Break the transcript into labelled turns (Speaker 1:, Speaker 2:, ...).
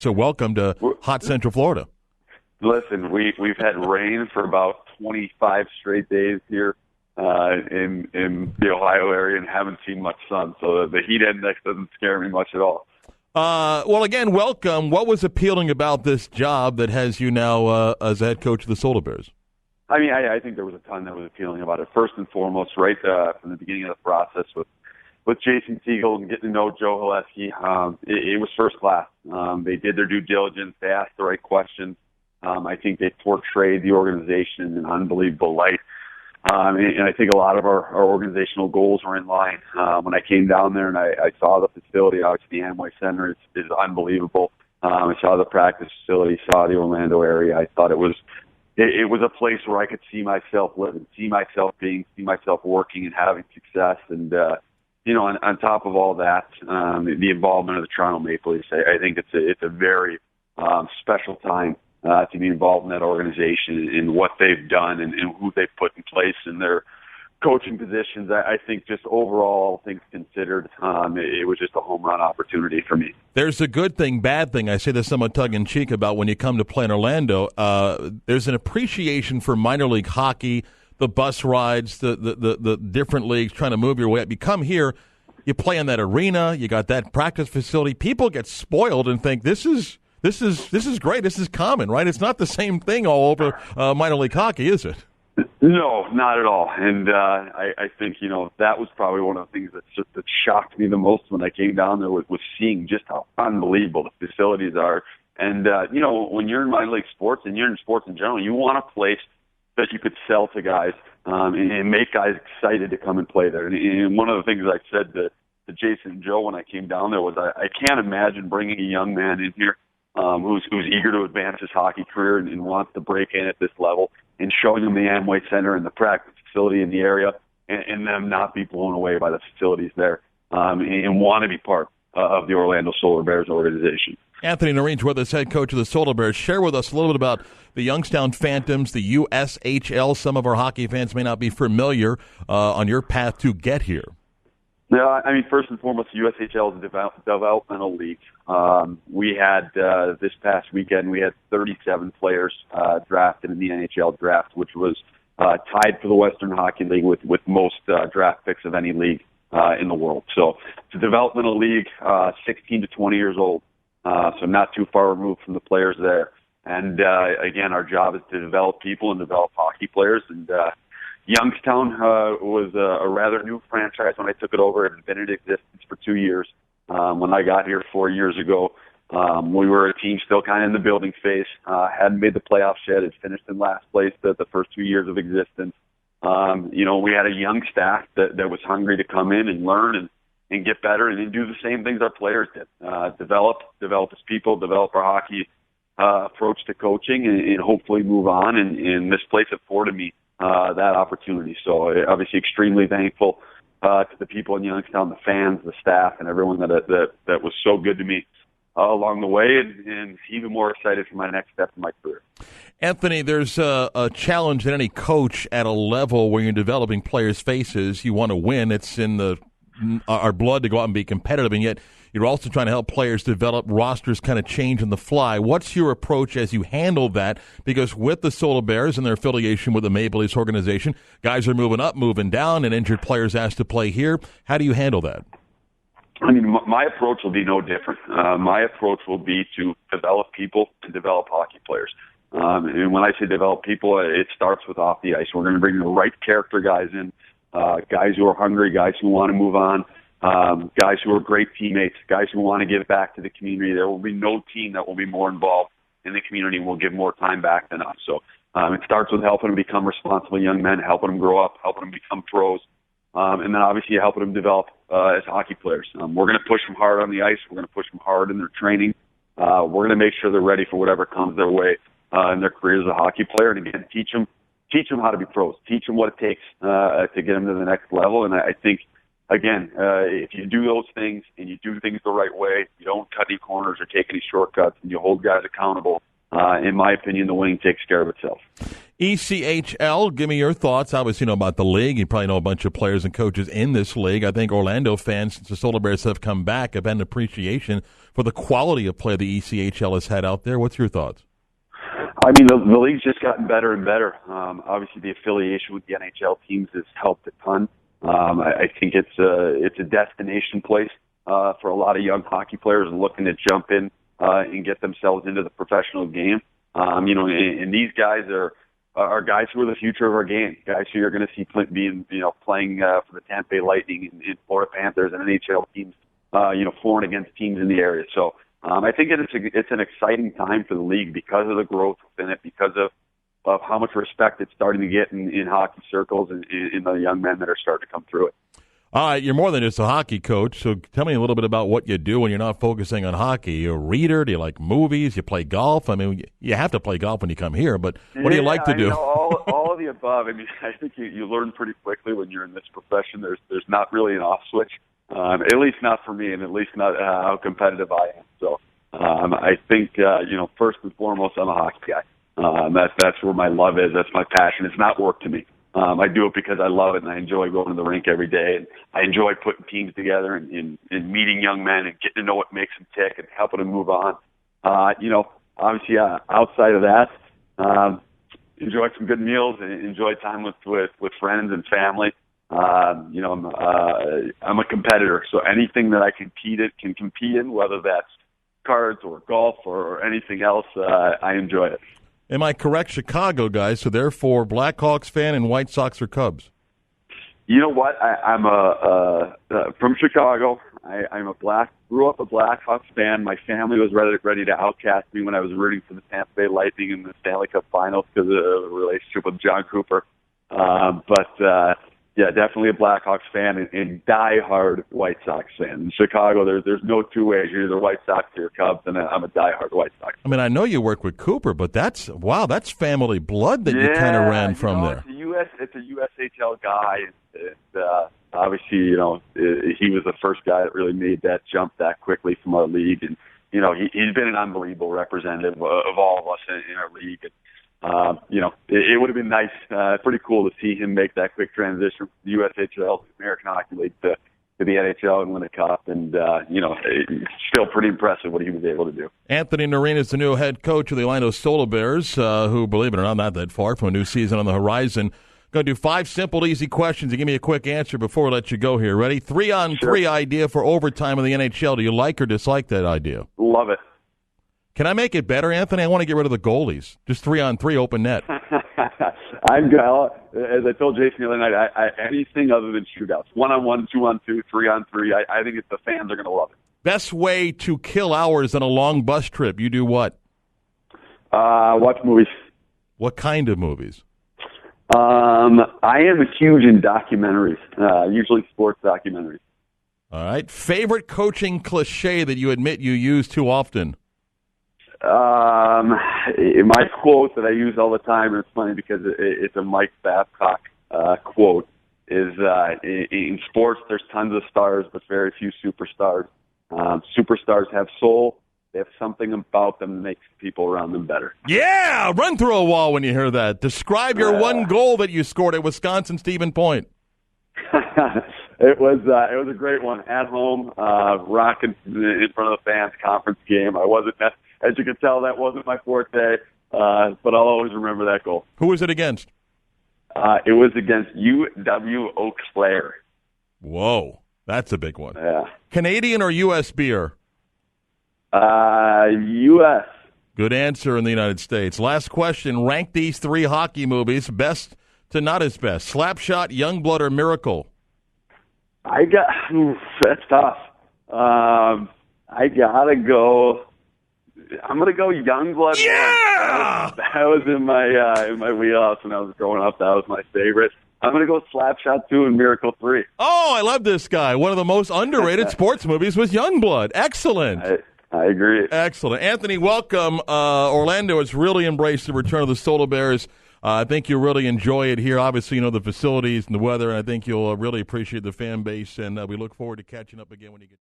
Speaker 1: So welcome to hot Central Florida.
Speaker 2: Listen, we've had rain for about 25 straight days here in the Ohio area and haven't seen much sun. So the heat index doesn't scare me much at all.
Speaker 1: Well, again, welcome. What was appealing about this job that has you now as head coach of the Solar Bears?
Speaker 2: I mean, I think there was a ton that was appealing about it. First and foremost, right from the beginning of the process with Jason Siegel and getting to know Joe Haleski, it was first class. They did their due diligence. They asked the right questions. I think they portrayed the organization in an unbelievable light. And I think a lot of our organizational goals were in line. When I came down there and I saw the facility, obviously the Amway Center is unbelievable. I saw the practice facility, saw the Orlando area. I thought it was a place where I could see myself living, see myself being, see myself working and having success. And, on top of all that, the involvement of the Toronto Maple Leafs, I think it's a very special time to be involved in that organization and what they've done and who they've put in place in their coaching positions. I think just overall, things considered, it was just a home run opportunity for me.
Speaker 1: There's a good thing, bad thing. I say this somewhat tongue-in-cheek about when you come to play in Orlando. There's an appreciation for minor league hockey, the bus rides, the different leagues, trying to move your way up. You come here, you play in that arena, you got that practice facility. People get spoiled and think this is great. This is common, right? It's not the same thing all over minor league hockey, is it?
Speaker 2: No, not at all. And I think, that was probably one of the things that shocked me the most when I came down there was seeing just how unbelievable the facilities are. And, when you're in minor league sports and you're in sports in general, you want a place that you could sell to guys and make guys excited to come and play there. And one of the things I said to Jason and Joe when I came down there was I can't imagine bringing a young man in here who's eager to advance his hockey career and wants to break in at this level and showing him the Amway Center and the practice facility in the area and them not be blown away by the facilities there and want to be part of the Orlando Solar Bears organization.
Speaker 1: Anthony Noreen's with us, head coach of the Solar Bears. Share with us a little bit about the Youngstown Phantoms, the USHL. Some of our hockey fans may not be familiar on your path to get here.
Speaker 2: Yeah, I mean, first and foremost, the USHL is a developmental league. We had, this past weekend, we had 37 players drafted in the NHL draft, which was tied for the Western Hockey League with most draft picks of any league in the world. So it's a developmental league, 16 to 20 years old, so not too far removed from the players there. And, again, our job is to develop people and develop hockey players. And Youngstown was a rather new franchise when I took it over. It had been in existence for 2 years. When I got here 4 years ago, we were a team still kind of in the building phase, hadn't made the playoffs yet, had finished in last place the first 2 years of existence. We had a young staff that was hungry to come in and learn and get better and do the same things our players did. Develop as people, develop our hockey approach to coaching and hopefully move on. And this place afforded me that opportunity. So obviously extremely thankful to the people in Youngstown, the fans, the staff, and everyone that was so good to me along the way, and even more excited for my next step in my career.
Speaker 1: Anthony, there's a challenge that any coach at a level where you're developing players faces. You want to win. It's in our blood to go out and be competitive, and yet you're also trying to help players develop. Rosters kind of change on the fly. What's your approach as you handle that? Because with the Solar Bears and their affiliation with the Maple Leafs organization, guys are moving up, moving down, and injured players asked to play here. How do you handle that?
Speaker 2: I mean, my approach will be no different. My approach will be to develop people and develop hockey players. And when I say develop people, it starts with off the ice. We're going to bring the right character guys in, guys who are hungry, guys who want to move on, guys who are great teammates, guys who want to give back to the community. There will be no team that will be more involved in the community and will give more time back than us. So it starts with helping them become responsible young men, helping them grow up, helping them become pros, and then obviously helping them develop as hockey players. We're going to push them hard on the ice. We're going to push them hard in their training. We're going to make sure they're ready for whatever comes their way in their career as a hockey player. And again, teach them how to be pros. Teach them what it takes to get them to the next level. And I think, again, if you do those things and you do things the right way, you don't cut any corners or take any shortcuts, and you hold guys accountable, in my opinion, the winning takes care of itself.
Speaker 1: ECHL, give me your thoughts. Obviously, you know about the league. You probably know a bunch of players and coaches in this league. I think Orlando fans, since the Solar Bears have come back, have had an appreciation for the quality of play the ECHL has had out there. What's your thoughts?
Speaker 2: I mean, the league's just gotten better and better. Obviously, the affiliation with the NHL teams has helped a ton. I think it's a destination place for a lot of young hockey players looking to jump in and get themselves into the professional game. And these guys are guys who are the future of our game, guys who you're going to see playing for the Tampa Bay Lightning and Florida Panthers and NHL teams, foreign against teams in the area. So I think it's an exciting time for the league because of the growth within it, because of how much respect it's starting to get in hockey circles and in the young men that are starting to come through it.
Speaker 1: All right, you're more than just a hockey coach, so tell me a little bit about what you do when you're not focusing on hockey. You're a reader? Do you like movies? You play golf? I mean, you have to play golf when you come here, but what do you like to do?
Speaker 2: All of the above. I mean, I think you learn pretty quickly when you're in this profession. There's not really an off switch, at least not for me, and at least not how competitive I am. So I think, first and foremost, I'm a hockey guy. That's where my love is. That's my passion. It's not work to me. I do it because I love it and I enjoy going to the rink every day. And I enjoy putting teams together and meeting young men and getting to know what makes them tick and helping them move on. Obviously, outside of that, enjoy some good meals and enjoy time with friends and family. I'm a competitor, so anything that I can compete in, whether that's cards or golf or anything else, I enjoy it.
Speaker 1: Am I correct, Chicago guys? So therefore, Blackhawks fan and White Sox or Cubs?
Speaker 2: You know what? I'm from Chicago. Grew up a Blackhawks fan. My family was ready to outcast me when I was rooting for the Tampa Bay Lightning in the Stanley Cup Finals because of the relationship with John Cooper. Yeah, definitely a Blackhawks fan and diehard White Sox fan. In Chicago, there's no two ways. You're either White Sox or you're Cubs, and I'm a diehard White Sox fan.
Speaker 1: I mean, I know you work with Cooper, but that's family blood that you kind of ran from there.
Speaker 2: It's a USHL guy. Obviously, he was the first guy that really made that jump that quickly from our league, and he's been an unbelievable representative of all of us in our league. And, it would have been nice, pretty cool to see him make that quick transition from the USHL, the American Hockey League, to the NHL and win a cup. And, it's still pretty impressive what he was able to do.
Speaker 1: Anthony Noreen is the new head coach of the Orlando Solar Bears, who, believe it or not that far from a new season on the horizon. Going to do 5 simple, easy questions and give me a quick answer before we let you go here. Ready? 3-on-3 idea for overtime in the NHL. Do you like or dislike that idea?
Speaker 2: Love it.
Speaker 1: Can I make it better, Anthony? I want to get rid of the goalies. Just 3-on-3 open net.
Speaker 2: I'm good. As I told Jason the other night, anything other than shootouts. 1-on-1, 2-on-2, 3-on-3. I think the fans are going to love it. Best
Speaker 1: way to kill hours on a long bus trip. You do what?
Speaker 2: Watch movies.
Speaker 1: What kind of movies?
Speaker 2: I am huge in documentaries, usually sports documentaries.
Speaker 1: All right. Favorite coaching cliche that you admit you use too often?
Speaker 2: My quote that I use all the time, and it's funny because it's a Mike Babcock quote, is in sports there's tons of stars but very few superstars. Superstars have soul. They have something about them that makes people around them better.
Speaker 1: Yeah! Run through a wall when you hear that. Describe your one goal that you scored at Wisconsin Stephen Point.
Speaker 2: It was a great one at home, rocking in front of the fans, conference game. I wasn't, as you can tell, that wasn't my forte, but I'll always remember that goal.
Speaker 1: Who was it against?
Speaker 2: It was against UW Eau Claire.
Speaker 1: Whoa, that's a big one.
Speaker 2: Yeah.
Speaker 1: Canadian or U.S. beer?
Speaker 2: U.S.
Speaker 1: Good answer in the United States. Last question. Rank these 3 hockey movies, best to not as best. Slapshot, Youngblood, or Miracle?
Speaker 2: That's tough. I gotta go. I'm gonna go Youngblood.
Speaker 1: Yeah,
Speaker 2: that was in my wheelhouse when I was growing up. That was my favorite. I'm gonna go Slapshot 2 and Miracle 3.
Speaker 1: Oh, I love this guy. One of the most underrated sports movies was Youngblood. Excellent.
Speaker 2: I agree.
Speaker 1: Excellent. Anthony, welcome. Orlando has really embraced the return of the Solar Bears. I think you'll really enjoy it here. Obviously, the facilities and the weather, and I think you'll really appreciate the fan base, and we look forward to catching up again when you get